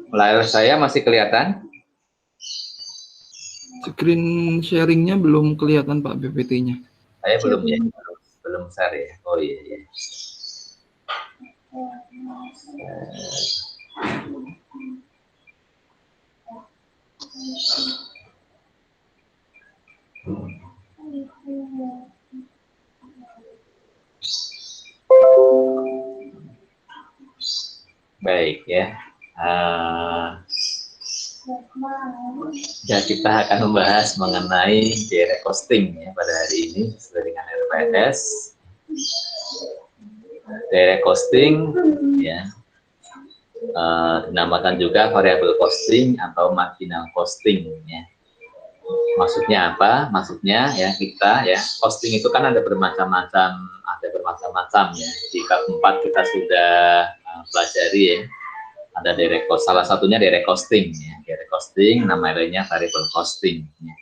Layar saya masih kelihatan? Screen sharingnya belum kelihatan Pak, PPT-nya. Saya belum ya, belum share ya. Oh iya, iya. Baik ya. Ya, kita akan membahas mengenai direct costing ya pada hari ini sesuai dengan RPS. Direct costing ya dinamakan juga variable costing atau marginal costing ya. Maksudnya apa? Maksudnya ya kita ya costing itu kan ada bermacam-macam ya. Di bab 4 kita sudah pelajari ya. Ada direct cost, salah satunya direct costing ya. Direct costing nama lainnya variable costing ya.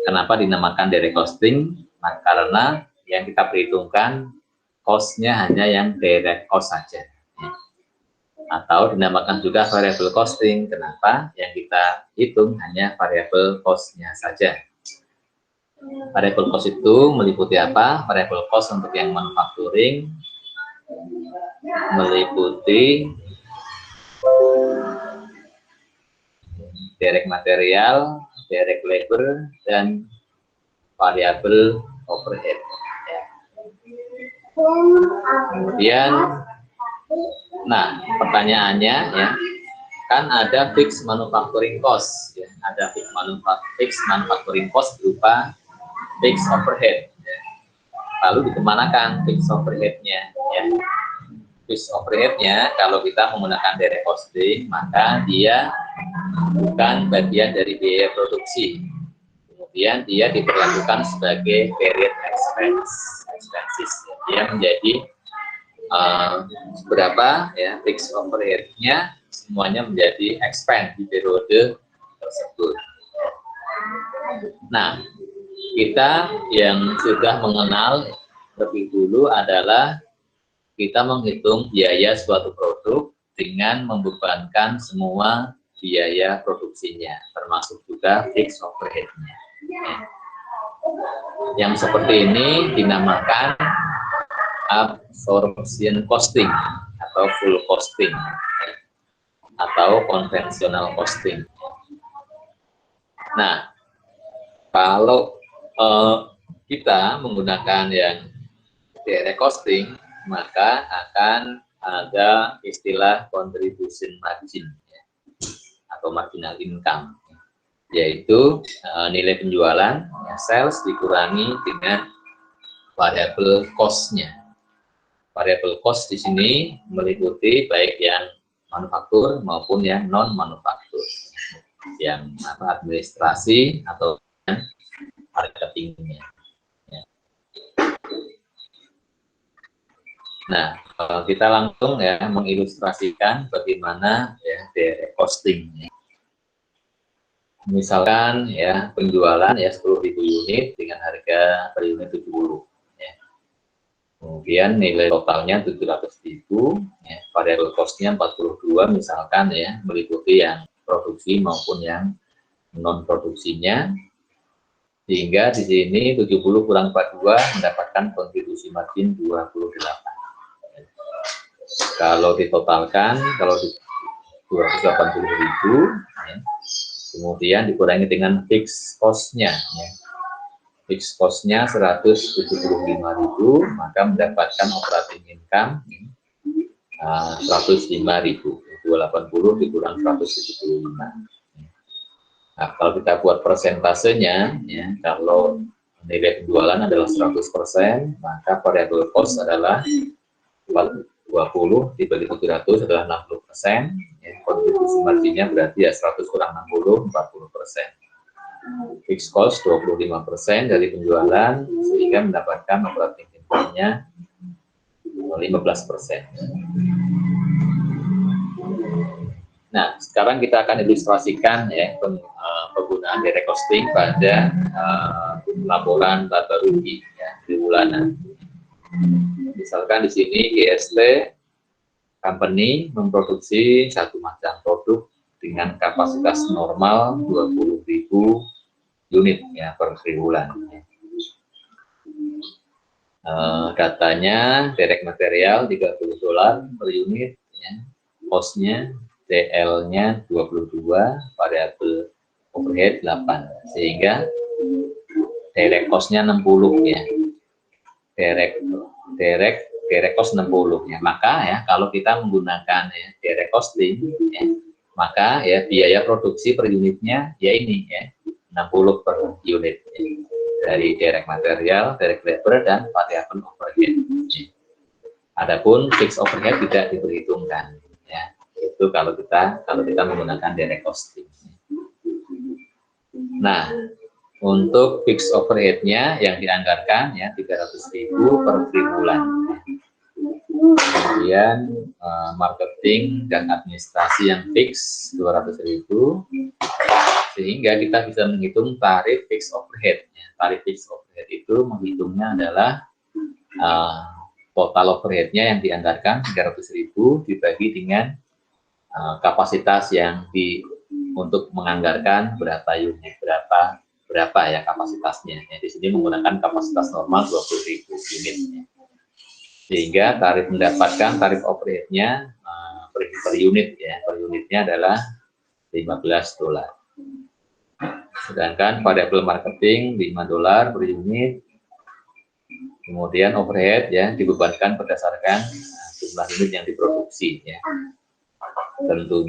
Kenapa dinamakan direct costing? Nah, karena yang kita perhitungkan cost-nya hanya yang direct cost saja ya. Atau dinamakan juga variable costing. Kenapa? Yang kita hitung hanya variable cost-nya saja. Variable cost itu meliputi apa? Variable cost untuk yang manufacturing meliputi direct material, direct labor, dan variable overhead. Ya. Kemudian, nah pertanyaannya ya, kan ada fixed manufacturing cost, ya. Ada fixed manufacturing cost berupa fixed overhead. Ya. Lalu dikemanakan fixed overhead-nya? Ya. Fixed overhead-nya kalau kita menggunakan direct costing, maka dia bukan bagian dari biaya produksi. Kemudian dia diperlakukan sebagai period expenses. Dia menjadi berapa ya fixed overhead-nya semuanya menjadi expense di periode tersebut. Nah, kita yang sudah mengenal lebih dulu adalah kita menghitung biaya suatu produk dengan membebankan semua biaya produksinya, termasuk juga fixed overhead-nya. Yang seperti ini dinamakan absorption costing atau full costing atau konvensional costing. Nah, kalau kita menggunakan yang direct costing, maka akan ada istilah contribution margin ya, atau marginal income, yaitu nilai penjualan ya, sales dikurangi dengan variable cost-nya. Variable cost di sini meliputi baik yang manufaktur maupun yang non manufaktur, yang administrasi atau marketingnya. Nah, kita langsung ya mengilustrasikan bagaimana ya direct costing. Misalkan ya penjualan ya 10.000 unit dengan harga per unit 70 ya. Kemudian nilai totalnya 700.000 ya, variable cost-nya 42 misalkan ya, meliputi yang produksi maupun yang non produksinya. Sehingga di sini 70 kurang 42 mendapatkan kontribusi margin 28. Kalau ditotalkan, kalau di 280.000, ya, kemudian dikurangi dengan fixed cost-nya. Ya. Fixed cost-nya 175.000, maka mendapatkan operating income 105.000. 280 dikurang 175. Nah, kalau kita buat persentasenya, ya, kalau nilai penjualan adalah 100%, maka variable cost adalah 20 dibagi 700 adalah 60%, ya, kontribusi marginnya berarti ya 100 kurang 60, 40%. Fixed cost 25% dari penjualan, sehingga mendapatkan operating income-nya 15%. Nah, sekarang kita akan ilustrasikan ya penggunaan direct costing pada laporan laba rugi ya, di bulanan. Misalkan di sini GST company memproduksi satu macam produk dengan kapasitas normal 20.000 unit ya per triwulan. Datanya direct material $30 per unit, ya. Cost-nya TL-nya 22, variable overhead 8, sehingga direct cost-nya 60 ya. Direct cost 60 ya. Maka ya kalau kita menggunakan ya direct costing ya, maka ya biaya produksi per unitnya ya ini ya 60 per unit ya. Dari direct material, direct labor, dan variable overhead. Adapun fixed overhead tidak diperhitungkan, ya. Itu kalau kita menggunakan direct costing. Nah, untuk fixed overhead-nya yang dianggarkan ya 300.000 per triwulan. Kemudian marketing dan administrasi yang fix 200.000, sehingga kita bisa menghitung tarif fixed overhead. Tarif fixed overhead itu menghitungnya adalah total overhead-nya yang dianggarkan 300.000 dibagi dengan kapasitas yang untuk menganggarkan berapa unit, berapa ya kapasitasnya. Ya, di sini menggunakan kapasitas normal 20.000 unit. Sehingga tarif mendapatkan tarif overhead-nya per unit ya, per unitnya adalah $15. Sedangkan variable marketing $5 per unit. Kemudian overhead ya dibebankan berdasarkan jumlah unit yang diproduksi ya. Tentu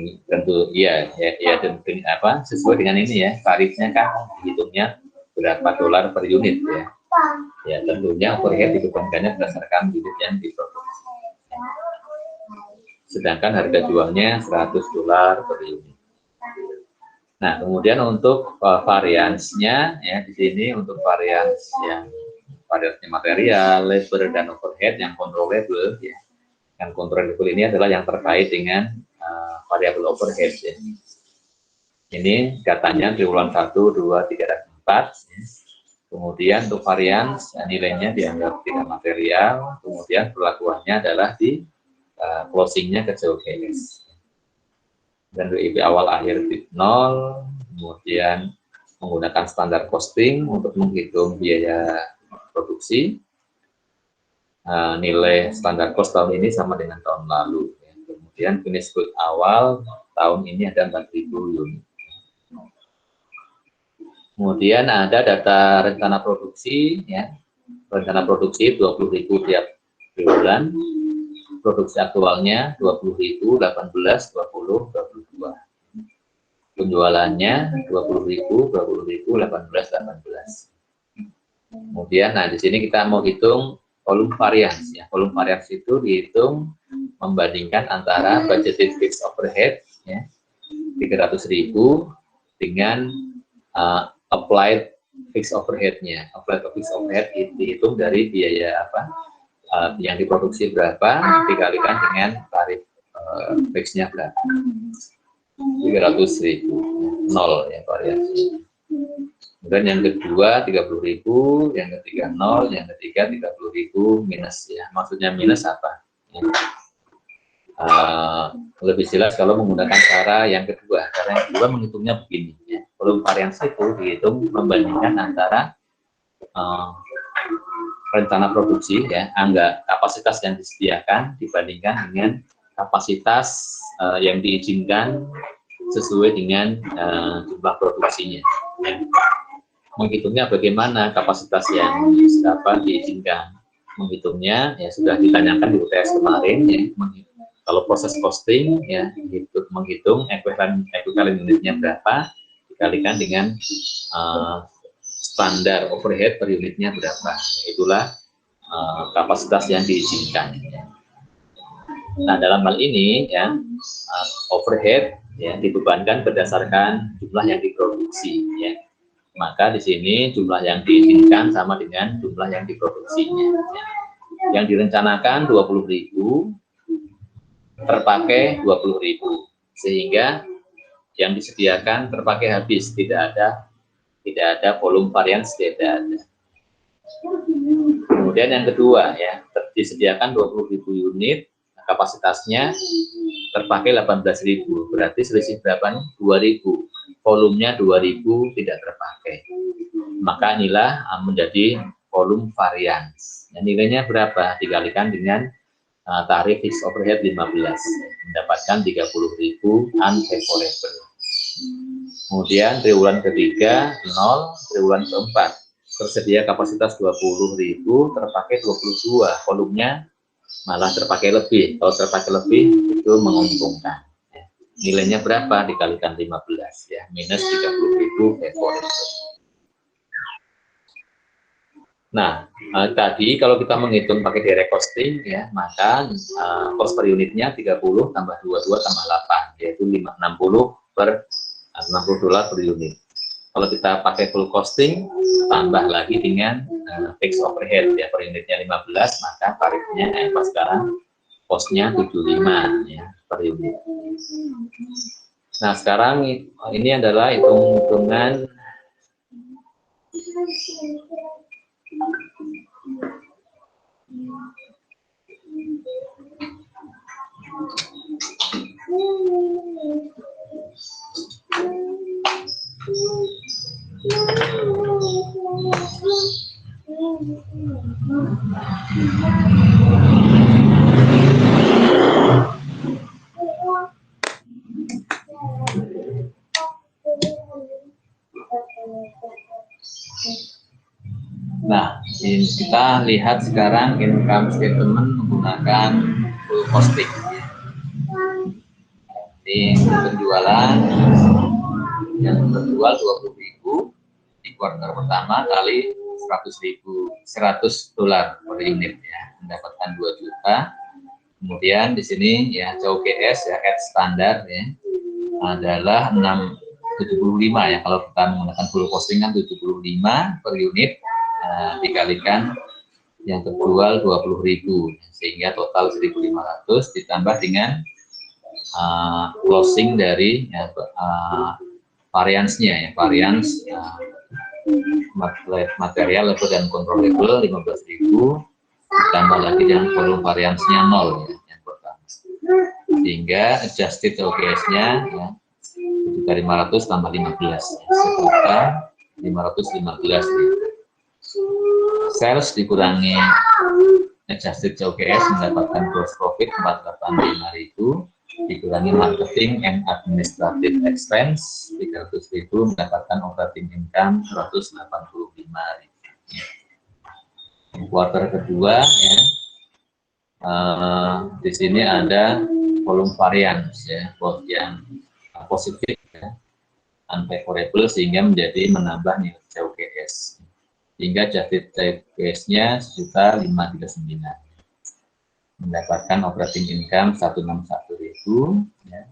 sesuai dengan ini ya, tarifnya kan dihitungnya berapa dolar per unit ya. Ya tentunya overhead dibebankannya berdasarkan unit yang diproduksi. Sedangkan harga jualnya $100 per unit. Nah, kemudian untuk variansnya ya di sini untuk varians yang variansnya material, labor, dan overhead yang controllable ya. Yang controllable ini adalah yang terkait dengan variable overhead ya. Ini datanya triwulan 1, 2, 3, dan 4 ya. Kemudian untuk varians ya, nilainya dianggap tidak material, kemudian perlakuannya adalah di closingnya ke COGS. Dan WIP awal akhir 0, kemudian menggunakan standar costing untuk menghitung biaya produksi. Nilai standar cost tahun ini sama dengan tahun lalu. Ya. Kemudian finished good awal tahun ini ada 4.000 unit. Kemudian ada data rencana produksi, ya. Rencana produksi 20.000 tiap bulan. Produksi aktualnya 20.000, 18, 20, 22. Penjualannya 20.000, 20.000, 18, 18. Kemudian, nah di sini kita mau hitung volume variance. Ya. Volume variance itu dihitung membandingkan antara budgeted fixed overhead ya, 300.000 dengan applied fixed overhead-nya. Applied fixed overhead dihitung dari biaya apa? Yang diproduksi berapa dikalikan dengan tarif fixnya berapa. 300.000 nol ya variasi. Kemudian yang kedua 30.000, yang ketiga 0, yang ketiga 30.000 minus ya. Maksudnya minus apa? Lebih jelas kalau menggunakan cara yang kedua. Cara yang kedua menghitungnya begini ya. Volume variance itu dihitung membandingkan antara rencana produksi ya, kapasitas yang disediakan dibandingkan dengan kapasitas yang diizinkan sesuai dengan jumlah produksinya. Ya. Menghitungnya bagaimana kapasitas yang diizinkan? Menghitungnya ya sudah ditanyakan di UTS kemarin ya. Kalau proses costing ya menghitung ekuivalen unitnya berapa dikalikan dengan standar overhead per unitnya berapa. Itulah kapasitas yang diizinkan. Nah dalam hal ini ya overhead ya dibebankan berdasarkan jumlah yang diproduksi ya. Maka di sini jumlah yang diizinkan sama dengan jumlah yang diproduksinya. Ya. Yang direncanakan 20.000 terpakai 20.000 sehingga yang disediakan terpakai habis, tidak ada volume variance, tidak ada. Kemudian yang kedua ya disediakan 20.000 unit kapasitasnya terpakai 18.000, berarti selisih berapa nih? 2.000. Volumenya 2.000 tidak terpakai. Maka inilah menjadi volume variance. Nilainya berapa? Dikalikan dengan tarif fixed overhead 15, mendapatkan 30.000 unfavorable. Kemudian triwulan ketiga 0, triwulan keempat tersedia kapasitas 20.000, terpakai 22, volumenya malah terpakai lebih. Kalau terpakai lebih itu menguntungkan. Nilainya berapa? Dikalikan 15 ya, minus 30.000 favorable. Nah, tadi kalau kita menghitung pakai direct costing ya, maka cost per unitnya 30 tambah 22 tambah 8, yaitu 60 per $60 per unit. Kalau kita pakai full costing, tambah lagi dengan fixed overhead ya, per unitnya 15, maka tarifnya pas sekarang costnya 75 ya per unit. Nah, sekarang ini adalah hitung-hitungan Nah, kita lihat sekarang income statement menggunakan full costing. Ini penjualan yang terjual 20.000 di kuartal pertama kali 100 dolar per unit ya, mendapatkan 2 juta. Kemudian di sini ya COGS ya, head standar ya adalah 675 ya, kalau kita menggunakan full costing kan 75 per unit. Dikalikan yang terjual 20.000 sehingga total 1.500 ditambah dengan closing dari ya, variance-nya ya, variance material labor dan controllable 15.000 ditambah lagi dengan volume variance-nya 0 ya, yang pertama, sehingga adjusted COGS-nya ya 1.500 tambah 15 ya, 1.515 ya. Sales dikurangi adjusted COGS mendapatkan gross profit 485.000, dikurangi marketing and administrative expense 300.000, mendapatkan operating income 185.000. Kuartal kedua ya, di sini ada volume variance ya, yang positif ya, unfavorable, sehingga menjadi menambah nilai COGS. Hingga adjusted COGS-nya 1.539, mendapatkan operating income 161.000 ya.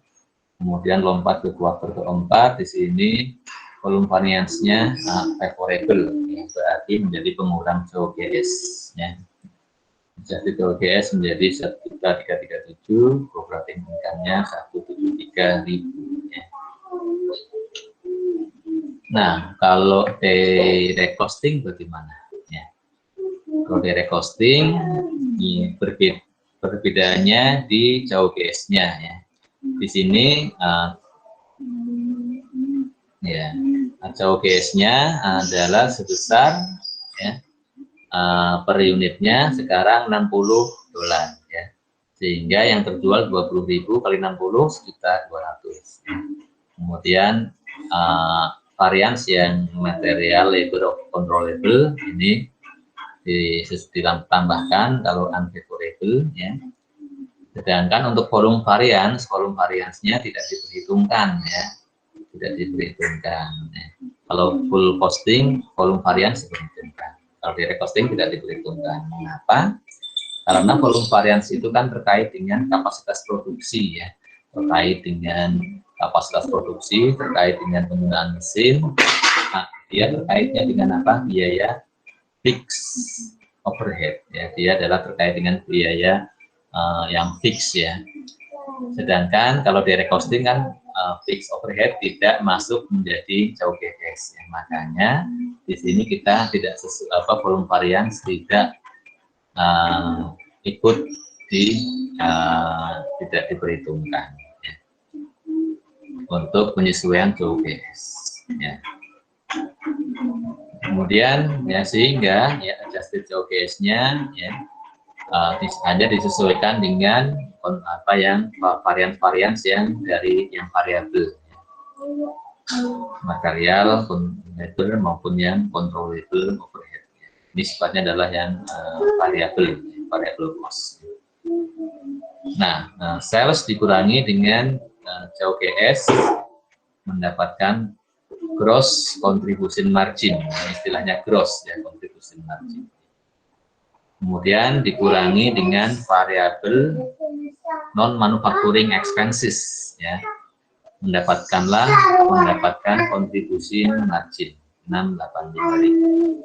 Kemudian lompat ke kuartal keempat, di sini volume variance-nya favorable ya, berarti menjadi pengurang COGS ya. Adjusted COGS menjadi 1.337, operating income-nya 173.000 ya. Nah, kalau direct costing bagaimana? Ya. Kalau direct costing, perbedaannya di COGS-nya ya. Di sini ya, COGS-nya adalah sebesar ya, per unitnya sekarang 60 dolar ya. Sehingga yang terjual 20.000 kali 60 sekitar 200. Ya. Kemudian variance yang material labor controllable ini ditambahkan kalau unfavorable ya. Sedangkan untuk volume variance-nya tidak diperhitungkan ya, tidak diperhitungkan ya. Kalau full costing volume variance diperhitungkan, kalau direct costing tidak diperhitungkan. Mengapa? Karena volume variance itu kan terkait dengan kapasitas produksi ya, terkait dengan kapasitas produksi, terkait dengan penggunaan mesin. Nah, dia terkaitnya dengan apa? Biaya fixed overhead ya, dia adalah terkait dengan biaya yang fix ya. Sedangkan kalau direct costing kan fixed overhead tidak masuk menjadi COGS ya. Makanya di sini kita tidak volume variance tidak ikut tidak diperhitungkan ya, untuk penyesuaian COGS ya. Kemudian ya sehingga ya adjusted COGS-nya ya hanya disesuaikan dengan varian-varian yang dari yang variabel ya. Material, labor maupun yang controllable overhead. Ini sifatnya adalah yang variabel cost. Nah, sales dikurangi dengan COGS mendapatkan gross contribution margin, istilahnya gross ya, contribution margin. Kemudian dikurangi dengan variabel non manufacturing expenses ya, mendapatkan kontribusi margin 685.000.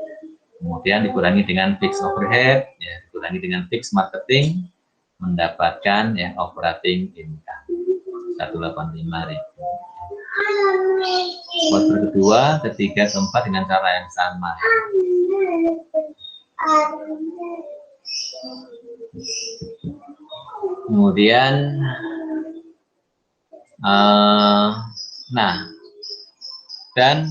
Kemudian dikurangi dengan fixed overhead ya, dikurangi dengan fixed marketing, mendapatkan ya operating income 185.000. Kuartal kedua, ketiga, keempat dengan cara yang sama ya. Kemudian nah, dan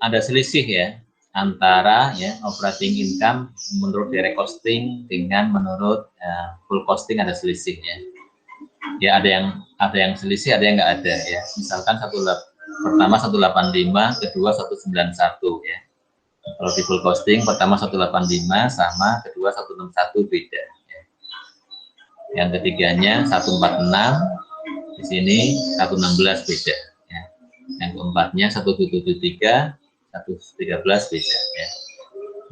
ada selisih ya antara ya operating income menurut direct costing dengan menurut full costing, ada selisih ya. Ya ada yang selisih, ada yang nggak ada ya. Misalkan pertama 185, kedua 191 ya. Kalau di full costing pertama 185 sama kedua 161 beda ya. Yang ketiganya 146, di sini 116 beda ya. Yang keempatnya 1773, 113 beda ya.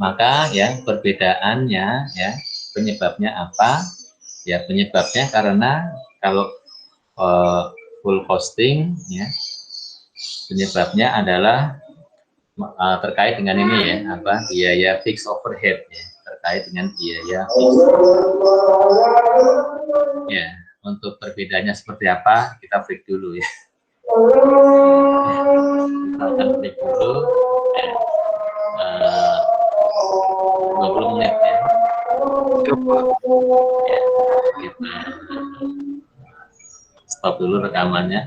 Maka ya perbedaannya ya, penyebabnya apa? Ya penyebabnya karena kalau full costing ya, penyebabnya adalah terkait dengan ini ya, biaya fixed overhead ya, terkait dengan biaya fixed ya. Untuk perbedaannya seperti apa, kita break dulu ya. Kita akan break dulu ya, 20 menit ya. Ya, kita stop dulu rekamannya.